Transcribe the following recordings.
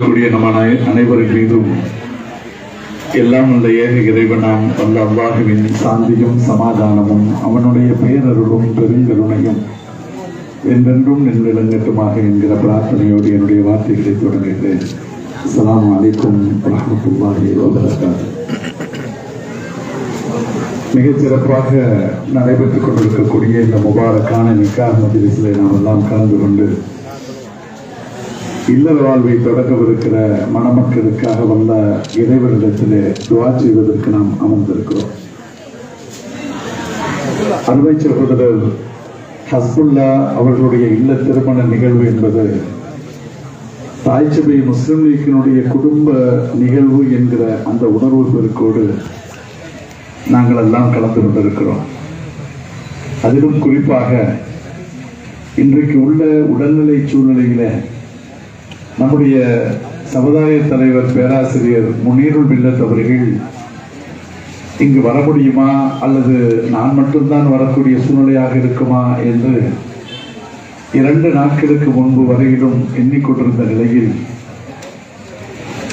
நம் அனைவரின் மீதும் எல்லாம் உள்ள ஏக இறைவனாம் வல்ல அல்லாஹுவின் சாந்தியும் சமாதானமும் அவனுடைய பேரருளும் பெருங்கருணையும் என்றென்றும் நின்றிலங்கட்டுமாக என்கிற பிரார்த்தனையோடு என்னுடைய வார்த்தைகளை தொடங்குகிறேன். அஸ்ஸலாமு அலைக்கும் வரஹ்மத்துல்லாஹி வபரகாத்துஹு. மிகச் சிறப்பாக நடைபெற்றுக் கொண்டிருக்கக்கூடிய இந்த முபாரக்கான நிக்காஹ் மஜ்லிஸிலே நாம் எல்லாம் கலந்து கொண்டு இல்லற வாழ்வை தொடங்கவிருக்கிற மணமக்களுக்காக வந்த இறைவனிடத்திலே துஆ செய்வதற்கு நாம் அமர்ந்திருக்கிறோம். அருமை சகோதரர் ஹஸ்புல்லா அவர்களுடைய இல்ல திருமண நிகழ்வு என்பது தாய்ச்சபை முஸ்லிம் லீக்கினுடைய குடும்ப நிகழ்வு என்கிற அந்த உணர்வு பெருக்கோடு நாங்கள் எல்லாம் கலந்து கொண்டிருக்கிறோம். அதிலும் குறிப்பாக இன்றைக்கு உள்ள உடல்நிலை சூழ்நிலையில நம்முடைய சமுதாய தலைவர் பேராசிரியர் முனீருல் மில்லத் அவர்கள் இங்கு வர முடியுமா அல்லது நான் மட்டும்தான் வரக்கூடிய சூழ்நிலையாக இருக்குமா என்று 2 நாட்களுக்கு முன்பு வரையிலும் எண்ணிக்கொண்டிருந்த நிலையில்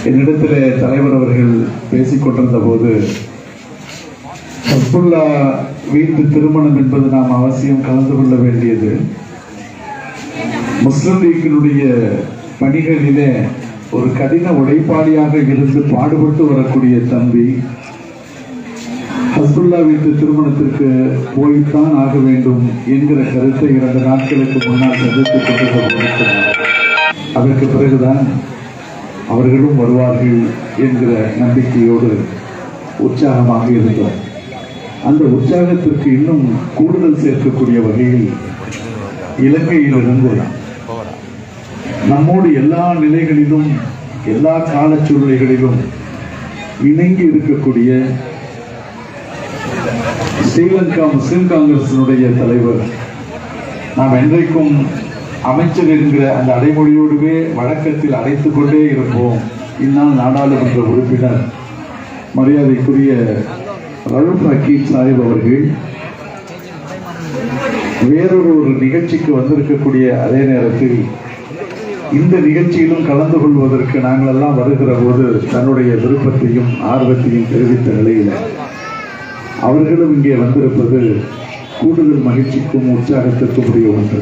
என்னிடத்திலே தலைவர் அவர்கள் பேசிக் கொண்டிருந்த போது, ஹஸ்புல்லா வீட்டு திருமணம் என்பது நாம் அவசியம் கலந்து கொள்ள வேண்டியது, முஸ்லிம் லீக்கினுடைய பணிகளிலே ஒரு கடின உழைப்பாளியாக இருந்து பாடுபட்டு வரக்கூடிய தம்பி ஹஸ்புல்லா வீட்டு திருமணத்திற்கு போய்த்தான் ஆக வேண்டும் என்கிற கருத்தை 2 நாட்களுக்கு முன்னால் சந்தித்துக் கொண்டிருக்கிறார். அதற்கு பிறகுதான் அவர்களும் வருவார்கள் என்கிற நம்பிக்கையோடு உற்சாகமாக இருந்தோம். அந்த உற்சாகத்திற்கு இன்னும் கூடுதல் சேர்க்கக்கூடிய வகையில் இலங்கையிலிருந்து நம்மோடு எல்லா நிலைகளிலும் எல்லா கால சூழ்நிலைகளிலும் இணங்கி இருக்கக்கூடிய ஸ்ரீலங்கா முஸ்லிம் காங்கிரசினுடைய தலைவர், நாம் என்றைக்கும் அமைச்சர் என்கிற அந்த அடைமொழியோடுவே வழக்கத்தில் அழைத்துக் கொண்டே இருப்போம், இந்நாள் நாடாளுமன்ற உறுப்பினர் மரியாதைக்குரிய ரவுஃப் ஹக்கீம் சாஹிப் அவர்கள் வேறொரு நிகழ்ச்சிக்கு வந்திருக்கக்கூடிய அதே நேரத்தில் இந்த நிகழ்ச்சியிலும் கலந்து கொள்வதற்கு நாங்கள் எல்லாம் வருகிற போது தன்னுடைய விருப்பத்தையும் ஆர்வத்தையும் தெரிவித்த நிலையில் அவர்களும் இங்கே வந்திருப்பது கூடுதல் மகிழ்ச்சிக்கும் உற்சாகத்திற்கும் உரிய ஒன்று.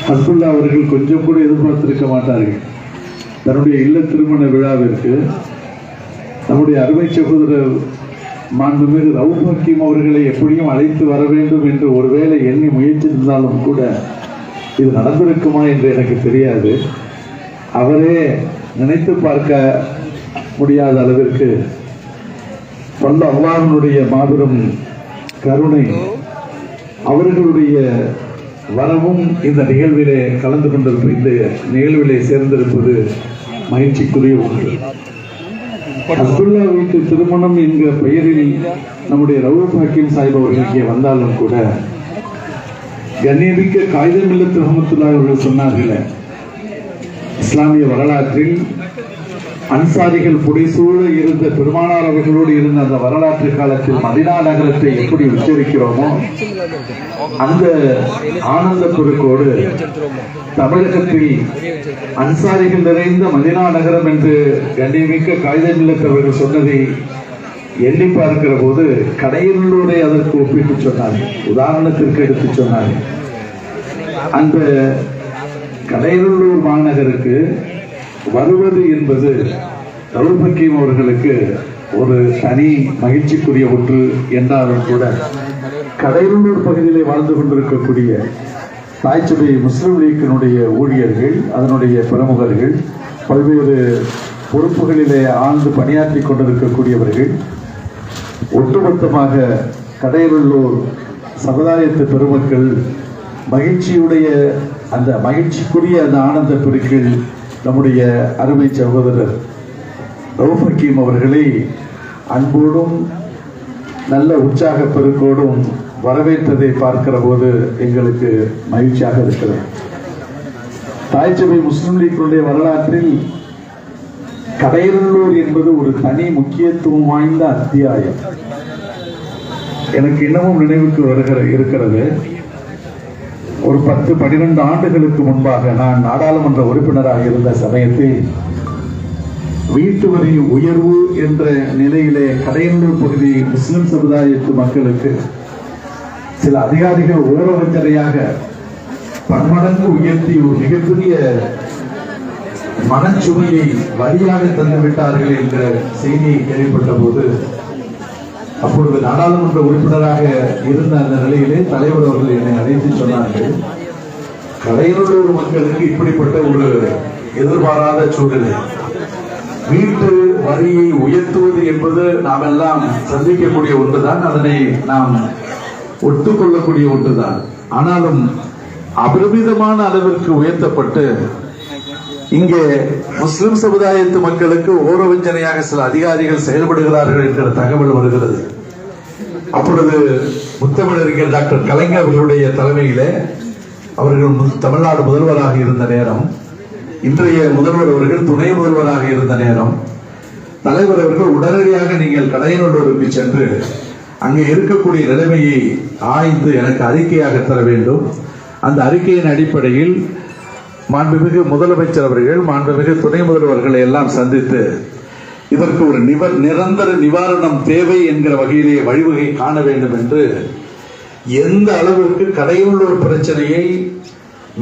ஹஸ்புல்லா அவர்கள் கொஞ்சம் கூட எதிர்பார்த்திருக்க மாட்டார்கள். தன்னுடைய இல்ல திருமண விழாவிற்கு நம்முடைய அருமை சகோதரர் மாண்புமிகு ரவுஃப் ஹக்கீம் அவர்களை எப்படியும் அழைத்து வர வேண்டும் என்று ஒருவேளை எண்ணி முயற்சித்திருந்தாலும் கூட இது நடந்திருக்குமா என்று எனக்கு தெரியாது. அவரே நினைத்து பார்க்க முடியாத அளவிற்கு வல்ல அல்லாஹ்வினுடைய மாபெரும் கருணை, அவர்களுடைய வரவும் இந்த நிகழ்விலே கலந்து கொண்டிருப்ப இந்த நிகழ்விலே சேர்ந்திருப்பது மகிழ்ச்சிக்குரிய ஒன்று. ஹஸ்புல்லா வீட்டு திருமணம் என்கிற பெயரில் நம்முடைய ரவுஃப் ஹக்கீம் சாஹிப் அவர்கள் இங்கே வந்தாலும் கூட கண்ணியமிக்க காயிதே மில்லத் ரஹ்மத்துல்லாஹி அவர்கள் சொன்னார்கள், இஸ்லாமிய வரலாற்றில் அன்சாரிகள் புடைசூழ இருந்த பெருமானார் அவர்களோடு இருந்த அந்த வரலாற்று காலத்தில் மதீனா நகரத்தை எப்படி உச்சரிக்கிறோமோ அந்த ஆனந்த பெருக்கோடு தமிழகத்தில் அன்சாரிகள் நிறைந்த மதீனா நகரம் என்று கண்ணியமிக்க காயிதே மில்லத் அவர்கள் சொன்னதை எண்ணி பார்க்கிற போது கடையனூரை அதற்கு ஒப்பிட்டு சொன்னார்கள். உதாரணத்திற்கு எடுத்து சொன்னார்கள். அந்த கடையனூர் மாநகருக்கு வருவது என்பது ரவுஃப் ஹக்கீம் அவர்களுக்கு ஒரு தனி மகிழ்ச்சிக்குரிய ஒன்று என்றாலும் கூட கடையனூர் பகுதியிலே வாழ்ந்து கொண்டிருக்கக்கூடிய தாய்ச்சபை முஸ்லிம் லீக்கினுடைய ஊழியர்கள், அதனுடைய பிரமுகர்கள், பல்வேறு பொறுப்புகளிலே ஆழ்ந்து பணியாற்றி கொண்டிருக்கக்கூடியவர்கள், ஒட்டுமொத்தமாக கடையநல்லூர் சமுதாயத்து பெருமக்கள் மகிழ்ச்சியுடைய அந்த மகிழ்ச்சிக்குரிய அந்த ஆனந்த பெருக்கில் நம்முடைய அருமை சகோதரர் ரவுஃப் ஹக்கீம் அவர்களை அன்போடும் நல்ல உற்சாக பெருக்கோடும் வரவேற்றதை பார்க்கிற போது எங்களுக்கு மகிழ்ச்சியாக இருக்கிறது. தாய்ச்சபை முஸ்லிம் லீக்கினுடைய வரலாற்றில் கடையநல்லூர் என்பது ஒரு தனி முக்கியத்துவம் வாய்ந்த அத்தியாயம். எனக்கு இன்னமும் நினைவுக்கு இருக்கிறது. ஒரு 10-12 ஆண்டுகளுக்கு முன்பாக நான் நாடாளுமன்ற உறுப்பினராக இருந்த சமயத்தில் வீட்டு வரி உயர்வு என்ற நிலையிலே கடையனூர் பகுதி முஸ்லிம் சமுதாயத்து மக்களுக்கு சில அதிகாரிகள் ஓரவஞ்சனையாக பன்மடங்கு உயர்த்தி ஒரு மிகப்பெரிய மனச்சுமையை வரியாக தந்துவிட்டார்கள் என்ற செய்தியை கேள்விப்பட்ட போது, அப்பொழுது நாடாளுமன்ற உறுப்பினராக இருந்த அந்த நிலையிலே தலைவர் அவர்கள் என்னை அழைத்து சொன்னார்கள், கடையனூர் மக்களுக்கு இப்படிப்பட்ட ஒரு எதிர்பாராத சூழ்நிலை, வீட்டு வரியை உயர்த்துவது என்பது நாம் எல்லாம் சந்திக்கக்கூடிய ஒன்றுதான், அதனை நாம் ஒத்துக்கொள்ளக்கூடிய ஒன்றுதான். ஆனாலும் அபரிமிதமான அளவிற்கு உயர்த்தப்பட்டு இங்கே முஸ்லிம் சமுதாயத்து மக்களுக்கு ஓரவஞ்சனையாக சில அதிகாரிகள் செயல்படுகிறார்கள் என்கிற தகவல் வருகிறது. அப்பொழுது முத்தமிழறிஞர் டாக்டர் கலைஞர் அவர்களுடைய தலைமையிலே அவர்கள் தமிழ்நாடு முதல்வராக இருந்த நேரம், இன்றைய முதல்வர் அவர்கள் துணை முதல்வராக இருந்த நேரம், தலைவர் அவர்கள் உடனடியாக நீங்கள் கடையனூருக்கு சென்று அங்கே இருக்கக்கூடிய நிலைமையை ஆய்ந்து எனக்கு அறிக்கையாக தர வேண்டும். அந்த அறிக்கையின் அடிப்படையில் மாண்புமிகு முதலமைச்சர் அவர்கள், மாண்புமிகு துணை முதல்வர்களை எல்லாம் சந்தித்து இதற்கு ஒரு நிரந்தர நிவாரணம் தேவை என்கிற வகையிலே வழிவகை காண வேண்டும் என்று எந்த அளவிற்கு கடையனூர் பிரச்சனையை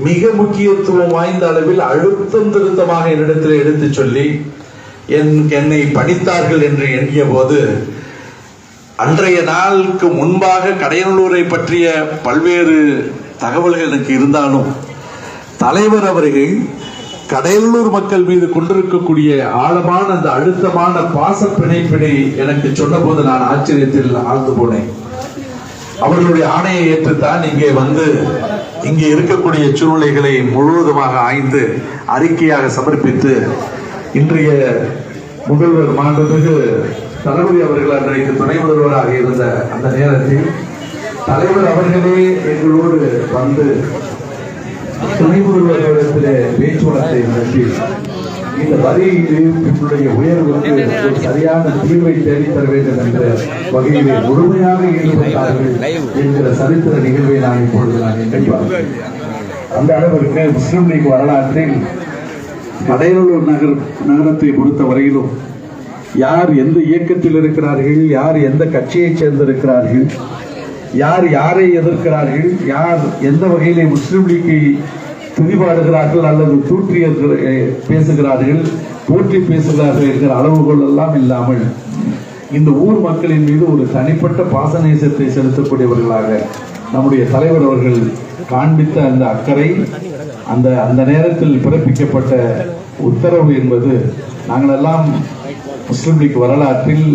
மிக முக்கியத்துவம் வாய்ந்த அளவில் அழுத்தம் திருத்தமாக என்னிடத்தில் எடுத்து சொல்லி என்னை பணித்தார்கள் என்று எண்ணிய போது, அன்றைய நாளுக்கு முன்பாக கடையனூரை பற்றிய பல்வேறு தகவல்கள் எனக்கு இருந்தாலும் தலைவர் அவர்கள் கடையனூர் மக்கள் மீது கொண்டிருக்கக்கூடிய ஆழமான அந்த அழுத்தமான பாச பிணைப்பினை எனக்கு சொன்ன போது நான் ஆச்சரியத்தில் ஆழ்ந்து போனேன். அவர்களுடைய ஆணையை ஏற்றுத்தான் இங்கே வந்து இங்கே இருக்கக்கூடிய சூழ்நிலைகளை முழுவதுமாக ஆய்ந்து அறிக்கையாக சமர்ப்பித்து இன்றைய முதல்வர் மாண்புமிகு தளபதி அவர்கள் அன்றைக்கு துணை முதல்வராக இருந்த அந்த நேரத்தில் தலைவர் அவர்களே எங்களோடு வந்து துணை முதல்வர்களிடத்திலே பேச்சுவார்த்தை நடத்தி இந்த வரியினுடைய உயர்வுக்கு ஒரு சரியான தீர்வை தேடித்தர வேண்டும் என்ற வகையிலே முழுமையாக ஈடுபட்டார்கள் என்கிற சரித்திர நிகழ்வை நான் இப்பொழுது எண்ணிப்பார்கள். அந்த அளவிற்கு முஸ்லிம் லீக் வரலாற்றில் கடையனூர் நகரத்தை பொறுத்த வரையிலும் யார் எந்த இயக்கத்தில் இருக்கிறார்கள், யார் எந்த கட்சியை சேர்ந்திருக்கிறார்கள், யார் யாரை எதிர்க்கிறார்கள், யார் எந்த வகையிலே முஸ்லிம் லீக்கை துதிபாடுகிறார்கள் அல்லது தூற்றி பேசுகிறார்கள், போற்றி பேசுகிறார்கள் என்கிற அளவுகோல் எல்லாம் இல்லாமல் இந்த ஊர் மக்களின் மீது ஒரு தனிப்பட்ட பாசநேசத்தை செலுத்தக்கூடியவர்களாக நம்முடைய தலைவர் அவர்கள் காண்பித்த அந்த அக்கறை, அந்த நேரத்தில் பிறப்பிக்கப்பட்ட உத்தரவு என்பது நாங்கள் எல்லாம் முஸ்லிம் லீக் வரலாற்றில்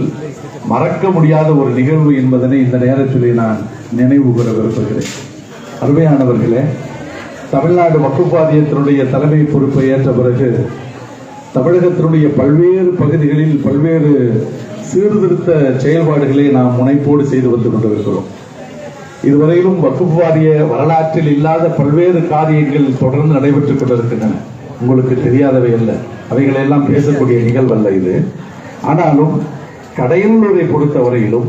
மறக்க முடியாத ஒரு நிகழ்வு என்பதனை இந்த நேரத்திலே நான் நினைவு கூற விரும்புகிறேன். அருமையானவர்களே, தமிழ்நாடு வக்ஃப் வாரியத்தினுடைய தலைமை பொறுப்பை ஏற்ற பிறகு தமிழகத்தினுடைய பல்வேறு பகுதிகளில் பல்வேறு சீர்திருத்த செயல்பாடுகளை நாம் முனைப்போடு செய்து வந்து கொண்டிருக்கிறோம். இதுவரையிலும் வக்ஃப் வாரிய வரலாற்றில் இல்லாத பல்வேறு காரியங்கள் தொடர்ந்து நடைபெற்றுக் கொண்டிருக்கின்றன. உங்களுக்கு தெரியாதவை அல்ல, அவைகளெல்லாம் பேசக்கூடிய நிகழ்வல்ல இது. ஆனாலும் கடையனூரை பொறுத்தவரையிலும்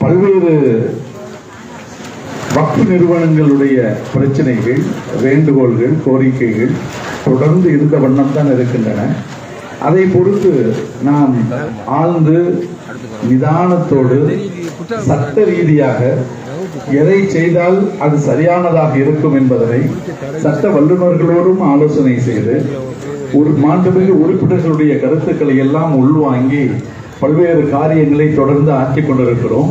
பல்வேறு வக்ஃப் நிறுவனங்களுடைய பிரச்சனைகள், வேண்டுகோள்கள், கோரிக்கைகள் தொடர்ந்து இருந்த வண்ணம் தான் இருக்கின்றன. அதை பொறுத்து நாம் ஆழ்ந்து நிதானத்தோடு சட்ட ரீதியாக எதை செய்தால் அது சரியானதாக இருக்கும் என்பதனை சட்ட வல்லுநர்களோடும் ஆலோசனை செய்து ஒரு மாண்புமிகு உறுப்பினர்களுடைய கருத்துக்களை எல்லாம் உள்வாங்கி பல்வேறு காரியங்களை தொடர்ந்து ஆக்கிக் கொண்டிருக்கிறோம்.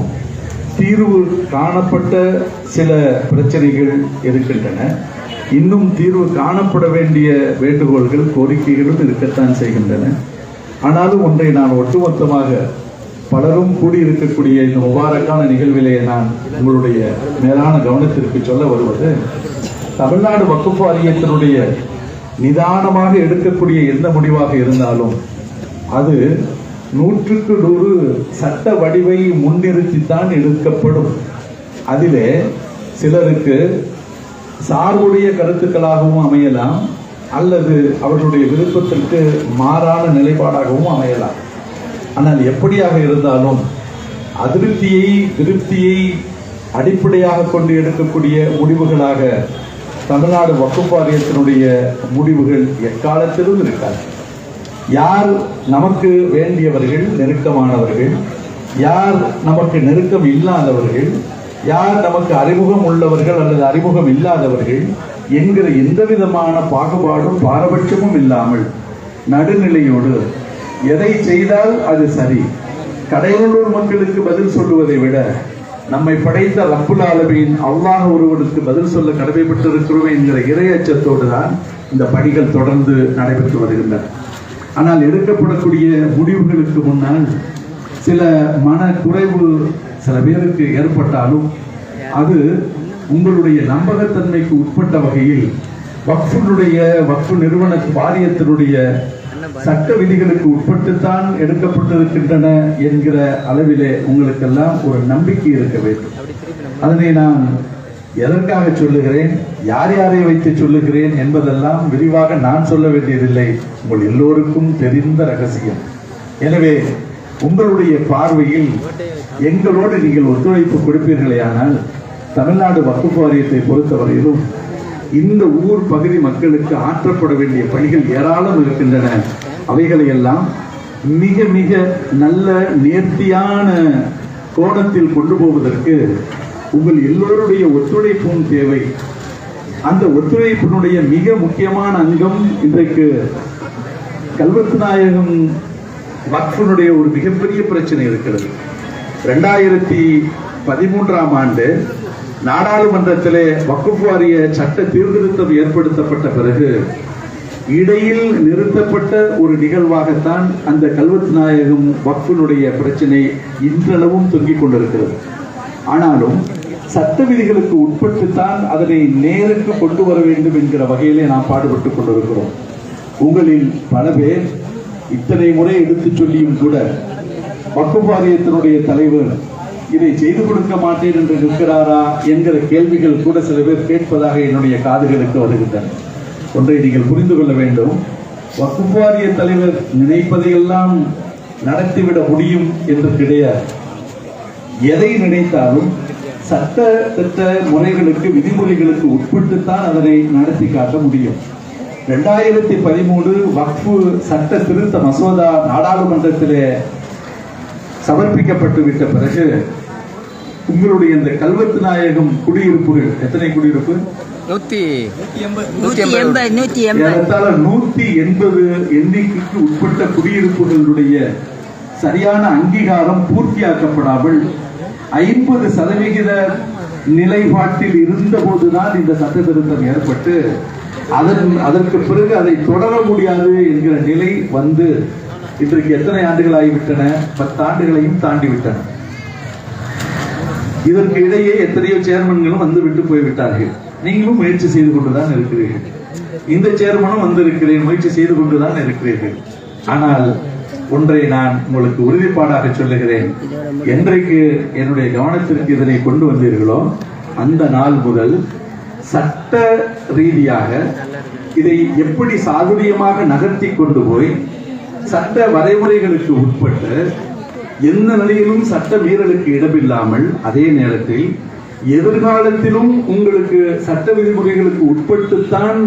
தீர்வு காணப்பட்ட சில பிரச்சனைகள் இருக்கின்றன. இன்னும் தீர்வு காணப்பட வேண்டிய வேண்டுகோள்கள், கோரிக்கைகளும் இருக்கத்தான் செய்கின்றன. ஆனாலும் ஒன்றை நான் ஒட்டுமொத்தமாக பலரும் கூடியிருக்கக்கூடிய இந்த முபாரக்கான நிகழ்விலே நான் உங்களுடைய மேலான கவனத்திற்கு சொல்ல வருவது, தமிழ்நாடு வக்ஃப் வாரியத்தினுடைய நிதானமாக எடுக்கக்கூடிய எந்த முடிவாக இருந்தாலும் அது 100க்கு 100 சட்ட வடிவை முன்னிறுத்தித்தான் எடுக்கப்படும். அதிலே சிலருக்கு சார்புடைய கருத்துக்களாகவும் அமையலாம், அல்லது அவர்களுடைய விருப்பத்திற்கு மாறான நிலைப்பாடாகவும் அமையலாம். ஆனால் எப்படியாக இருந்தாலும் அதிருப்தியை, திருப்தியை அடிப்படையாக கொண்டு எடுக்கக்கூடிய முடிவுகளாக தமிழ்நாடு வக்ஃப் வாரியத்தினுடைய முடிவுகள் எக்காலத்திலும் இருக்காது. யார் நமக்கு வேண்டியவர்கள், நெருக்கமானவர்கள், யார் நமக்கு நெருக்கம் இல்லாதவர்கள், யார் நமக்கு அறிமுகம் உள்ளவர்கள் அல்லது அறிமுகம் இல்லாதவர்கள் என்கிற எந்த விதமான பாகுபாடும் பாரபட்சமும் இல்லாமல் நடுநிலையோடு எதை செய்தால் அது சரி, கடையநல்லூர் மக்களுக்கு பதில் சொல்லுவதை விட நம்மை படைத்த ரப்புல் ஆலமீன் அல்லாஹ் ஒருவனுக்கு பதில் சொல்ல கடமைப்பட்டிருக்கிறோம் என்கிற இறையச்சத்தோடு தான் இந்த பணிகள் தொடர்ந்து நடைபெற்று வருகின்றன. ஆனால் எடுக்கப்படக்கூடிய முடிவுகளுக்கு முன்னால் சில மன குறைவு சில பேருக்கு ஏற்பட்டாலும் அது உங்களுடைய நம்பகத்தன்மைக்கு உட்பட்ட வகையில் வக்ஃப் நிறுவன வாரியத்தினுடைய சட்ட விதிகளுக்கு உட்பட்டுத்தான் எடுக்கப்பட்டிருக்கின்றன என்கிற அளவிலே உங்களுக்கெல்லாம் ஒரு நம்பிக்கை இருக்க வேண்டும். அதனை நான் எதற்காக சொல்லுகிறேன், யார் யாரை வைத்து சொல்லுகிறேன் என்பதெல்லாம் விரிவாக நான் சொல்ல வேண்டியதில்லை, உங்கள் எல்லோருக்கும் தெரிந்த ரகசியம். எனவே உங்களுடைய பார்வையில் எங்களோடு நீங்கள் ஒத்துழைப்பு கொடுப்பீர்களேயானால் தமிழ்நாடு வக்ஃப் வாரியத்தை பொறுத்தவரையிலும் இந்த ஊர் பகுதி மக்களுக்கு ஆற்றப்பட வேண்டிய பணிகள் ஏராளம் இருக்கின்றன. அவைகளை எல்லாம் மிக மிக நல்ல நேர்த்தியான கோணத்தில் கொண்டு போவதற்கு உங்கள் எல்லோருடைய ஒத்துழைப்பும் தேவை. அந்த ஒத்துழைப்பினுடைய மிக முக்கியமான அங்கம் இன்றைக்கு கல்வெட்டு நாயகம் வக்ஃபினுடைய ஒரு மிகப்பெரிய பிரச்சனை இருக்கிறது. 2013ஆம் ஆண்டு நாடாளுமன்றத்திலே வக்ஃப் வாரிய சட்ட சீர்திருத்தம் ஏற்படுத்தப்பட்ட பிறகு இடையில் நிறுத்தப்பட்ட ஒரு நிகழ்வாகத்தான் அந்த கல்வெட்டு நாயகம் வக்ஃபினுடைய பிரச்சனை இன்றளவும் தொங்கிக் கொண்டிருக்கிறது. ஆனாலும் சட்ட விதிகளுக்கு உட்பட்டுத்தான் அதனை நேருக்கு கொண்டு வர வேண்டும் என்கிற வகையிலே நாம் பாடுபட்டுக் கொண்டிருக்கிறோம். உங்களில் பல பேர் இத்தனை முறை எடுத்துச் சொல்லியும் கூட வக்ஃப் வாரியத்தினுடைய தலைவர் இதை செய்து கொடுக்க மாட்டேன் என்று நிற்கிறாரா என்கிற கேள்விகள் கூட சில பேர் கேட்பதாக என்னுடைய காதுகளுக்கு வருகின்றன. ஒன்றை நீங்கள் புரிந்து கொள்ள வேண்டும், வக்ஃப் வாரிய தலைவர் நினைப்பதையெல்லாம் நடத்திவிட முடியும் என்று கிடையாது. எதை நினைத்தாலும் சட்ட திட்ட முறைகளுக்கு விதிமுறைகளுக்கு உட்பட்டுத்தான் அதனை நடத்தி காட்ட முடியும். 2013 வக்ஃப் சட்ட திருத்த மசோதா நாடாளுமன்றத்திலே சமர்ப்பிக்கப்பட்டு விட்ட பிறகு உங்களுடைய இந்த கல்வெட்டு நாயகம் குடியிருப்புகள் எத்தனை குடியிருப்பு? 180 எண்ணிக்கைக்கு உட்பட்ட குடியிருப்புகளுடைய சரியான அங்கீகாரம் பூர்த்தியாக்கப்படாமல் 50% நிலைப்பாட்டில் இருந்த போதுதான் இந்த சட்ட திருத்தம் ஏற்பட்டு அதற்கு பிறகு அதை தொடர முடியாது என்கிற நிலை வந்து இன்றைக்கு எத்தனை ஆண்டுகள் ஆகிவிட்டன? 10 ஆண்டுகளையும் தாண்டிவிட்டன. இதற்கு இடையே எத்தனையோ சேர்மன்களும் வந்து விட்டு போய்விட்டார்கள். நீங்களும் முயற்சி செய்து கொண்டுதான் இருக்கிறீர்கள். இந்த சேர்மனும் வந்திருக்கிறேன், முயற்சி செய்து கொண்டுதான் இருக்கிறீர்கள். ஆனால் ஒன்றை நான் உங்களுக்கு உறுதிப்பாடாக சொல்லுகிறேன், என்றைக்கு என்னுடைய கவனத்திற்கு இதனை கொண்டு வந்தீர்களோ அந்த நாள் முதல் சட்ட ரீதியாக இதை எப்படி சாதுரியமாக நகர்த்தி கொண்டு போய் சட்ட வரைமுறைகளுக்கு உட்பட்டு எந்த நிலையிலும் சட்ட மீறலுக்கு இடமில்லாமல் அதே நேரத்தில் எதிர்காலத்திலும் உங்களுக்கு சட்ட விதிமுறைகளுக்கு உட்பட்டுத்தான்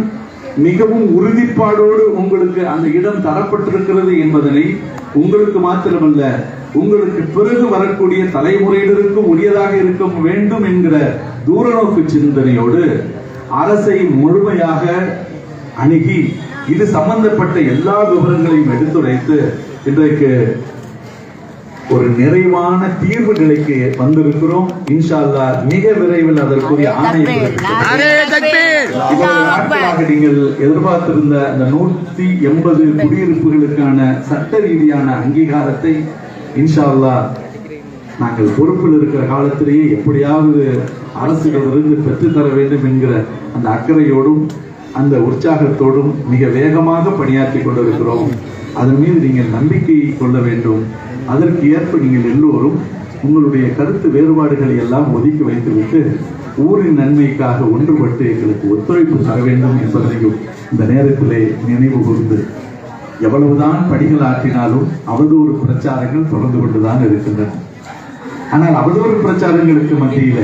மிகவும் உறுதிப்பாடோடு உங்களுக்கு அந்த இடம் தரப்பட்டிருக்கிறது என்பதனை உங்களுக்கு மாத்திரமல்ல உங்களுக்கு பிறகு வரக்கூடிய தலைமுறையினருக்கும் உரியதாக இருக்க வேண்டும் என்கிற தூரநோக்கு சிந்தனையோடு அரசை முழுமையாக அணுகி இது சம்பந்தப்பட்ட எல்லா விவரங்களையும் எடுத்துரைத்து இன்றைக்கு ஒரு நிறைவான தீர்வு நிலைக்கு வந்திருக்கிறோம். இன்ஷா அல்லாஹ் மிக விரைவில் அதற்குரிய நாட்களாக நீங்கள் எதிர்பார்த்திருந்த அந்த 180 குடியிருப்புகளுக்கான சட்ட ரீதியான அங்கீகாரத்தை இன்ஷா அல்லாஹ் நாங்கள் பொறுப்பில் இருக்கிற காலத்திலேயே எப்படியாவது அரசுகளிலிருந்து பெற்றுத்தர வேண்டும் என்கிற அந்த அக்கறையோடும் அந்த உற்சாகத்தோடும் மிக வேகமாக பணியாற்றி கொண்டிருக்கிறோம். அதன் மீது நீங்கள் நம்பிக்கை கொள்ள வேண்டும். அதற்கு ஏற்ப நீங்கள் எல்லோரும் உங்களுடைய கருத்து வேறுபாடுகளை எல்லாம் ஒதுக்கி வைத்துவிட்டு ஊரின் நன்மைக்காக ஒன்றுபட்டு எங்களுக்கு ஒத்துழைப்பு தர வேண்டும் என்பதையும் இந்த நேரத்திலே நினைவு கூர்ந்து, எவ்வளவுதான் பணிகள் ஆற்றினாலும் அவதூறு பிரச்சாரங்கள் தொடர்ந்து கொண்டுதான் இருக்கின்றன. ஆனால் அவதூறு பிரச்சாரங்களுக்கு மத்தியில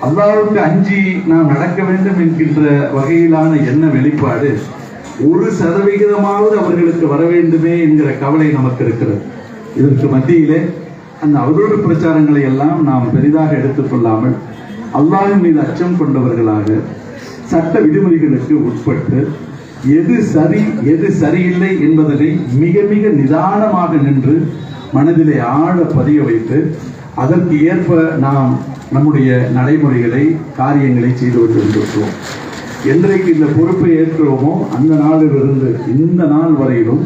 அல்லாஹ்வுக்கு அஞ்சி நாம் நடக்க வேண்டும் என்கின்ற வகையிலான எண்ண வெளிப்பாடு 1% அவர்களுக்கு வர வேண்டுமே என்கிற கவலை நமக்கு இருக்கிறது. இதற்கு மத்தியிலே அந்த அவதூறு பிரச்சாரங்களை எல்லாம் நாம் பெரிதாக எடுத்துக்கொள்ளாமல் அல்லாஹ்வின் மீது அச்சம் கொண்டவர்களாக சட்ட விதிமுறைகளுக்கு உட்பட்டு எது சரி எது சரியில்லை என்பதனை மிக மிக நிதானமாக நின்று மனதிலே ஆழ பதிய வைத்து அதற்கு ஏற்ப நாம் நம்முடைய நடைமுறைகளை காரியங்களை செய்து கொண்டிருக்கிறோம். என்றைக்கு இந்த பொறுப்பை ஏற்கிறோமோ அந்த நாளிலிருந்து இந்த நாள் வரையிலும்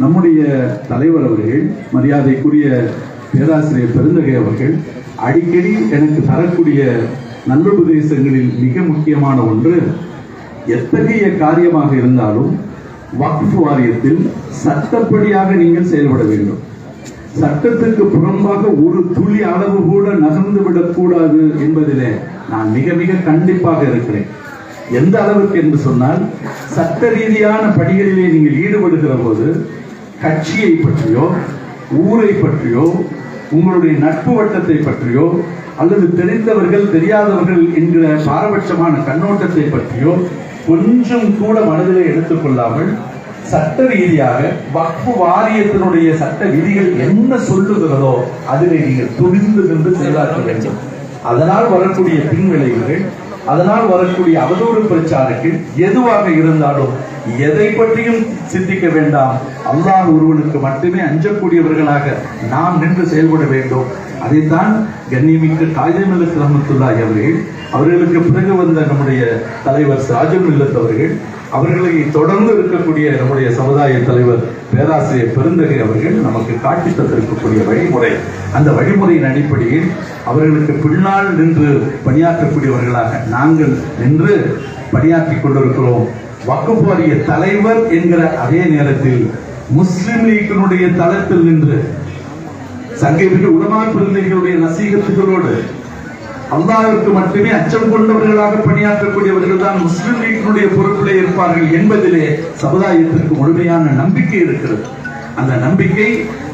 நம்முடைய தலைவர் அவர்கள், மரியாதைக்குரிய பேராசிரியர் பெருந்தகை அவர்கள் அடிக்கடி எனக்கு தரக்கூடிய நல்லுபதேசங்களில் மிக முக்கியமான ஒன்று, எத்தகைய காரியமாக இருந்தாலும் வக்ஃப் வாரியத்தில் சட்டப்படியாக நீங்கள் செயல்பட வேண்டும். சட்டத்துக்கு புறம்பாக ஒரு துளி அளவு கூட நகர்ந்து விடக்கூடாது என்பதிலே நான் மிக மிக கண்டிப்பாக இருக்கிறேன். எந்த அளவுக்கு என்று சொன்னால், சட்ட ரீதியான பணிகளிலே நீங்கள் ஈடுபடுகிற போது கட்சியை பற்றியோ ஊரை பற்றியோ உங்களுடைய நட்பு வட்டத்தை பற்றியோ அல்லது தெரிந்தவர்கள் தெரியாதவர்கள் என்கிற பாரபட்சமான கண்ணோட்டத்தை பற்றியோ கொஞ்சம் கூட மனதிலே எடுத்துக்கொள்ளாமல் சட்ட ரீதியாக வக்ஃப் வாரியத்தினுடைய சட்ட விதிகள் என்ன சொல்லுகிறதோ அதிலே நீங்கள் துணிந்து நின்று செயலாற்ற வேண்டும். அதனால் வரக்கூடிய பின்விளைவுகள், அதனால் வரக்கூடிய அவதூறு பிரச்சாரங்கள் எதுவாக இருந்தாலும் எதை பற்றியும் சிந்திக்க வேண்டாம். அல்லாஹ் ஒருவனுக்கு மட்டுமே அஞ்சக்கூடியவர்களாக நாம் நின்று செயல்பட வேண்டும். அதைத்தான் கண்ணியமிக்க காயிதே மில்லத் ரஹ்மத்துல்லாஹி அவர்களுக்கு பிறகு வந்த நம்முடைய தலைவர் சிராஜுல் மில்லத் அவர்களை தொடர்ந்து இருக்கக்கூடிய நம்முடைய சமுதாய தலைவர் பேராசிரியர் பெருந்தகை அவர்கள் நமக்கு காட்டி தந்திருக்கக்கூடிய வழிமுறை, அந்த வழிமுறையின் அடிப்படையில் அவர்களுக்கு பின்னால் நின்று பணியாற்றக்கூடியவர்களாக நாங்கள் நின்று பணியாற்றிக் கொண்டிருக்கிறோம். வக்ஃப் வாரிய தலைவர் என்கிற அதே நேரத்தில் முஸ்லிம் லீக்கினுடைய தளத்தில் நின்று சங்கை விட்டு உலமா பெருந்தகைகளுடைய நசீகத்துகளோடு அல்லாஹ்விற்கு மட்டுமே அச்சம் கொண்டவர்களாக பணியாற்றக்கூடியவர்கள் தான் முஸ்லிம் லீக்கினுடைய பொறுப்பிலே இருப்பார்கள் என்பதிலே சமுதாயத்திற்கு முழுமையான நம்பிக்கை இருக்கிறது. அந்த நம்பிக்கை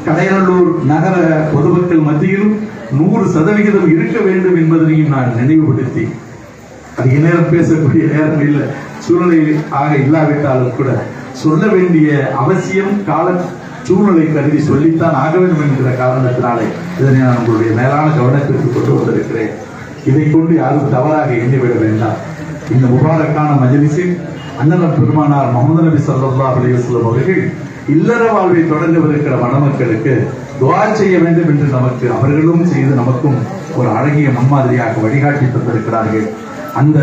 கடையநல்லூர் நகர பொதுமக்கள் மத்தியிலும் 100% இருக்க வேண்டும் என்பதனையும் நான் நினைவுபடுத்தி, அதிக நேரம் பேசக்கூடிய நேரம் இல்லை, சூழ்நிலை ஆக இல்லாவிட்டாலும் கூட சொல்ல வேண்டிய அவசியம் கால சூழ்நிலை கருதி சொல்லித்தான் ஆக வேண்டும் என்கிற காரணத்தினாலே இதனை நான் உங்களுடைய மேலான கவனத்திற்கு கொண்டு வந்திருக்கிறேன். இதை கொண்டு யாரும் தவறாக எண்ணிவிட வேண்டாம். இந்த முபாரக்கான மஜ்லிஸில் அண்ணன் பெருமானார் முஹம்மது நபி ஸல்லல்லாஹு அலைஹி வஸல்லம் அவர்கள் இல்லற வாழ்வை தொடங்கவிருக்கிற மணமக்களுக்கு துஆ செய்ய வேண்டும் என்று நமக்கு அவர்களும் செய்து நமக்கும் ஒரு அழகிய முன்மாதிரியாக வழிகாட்டி தந்திருக்கிறார்கள். அந்த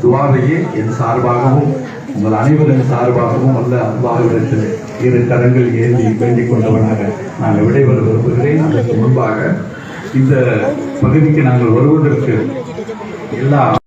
துஆவையே என் சார்பாகவும் உங்கள் அனைவரின் சார்பாகவும் அல்ல அல்லாஹ்விடத்தில் 2 கரங்கள் ஏந்தி வேண்டிக் கொண்டவனாக நான் விடைபெற விரும்புகிறேன். அதற்கு முன்பாக இந்த பகுதிக்கு நாங்கள் வருவதற்கு எல்லா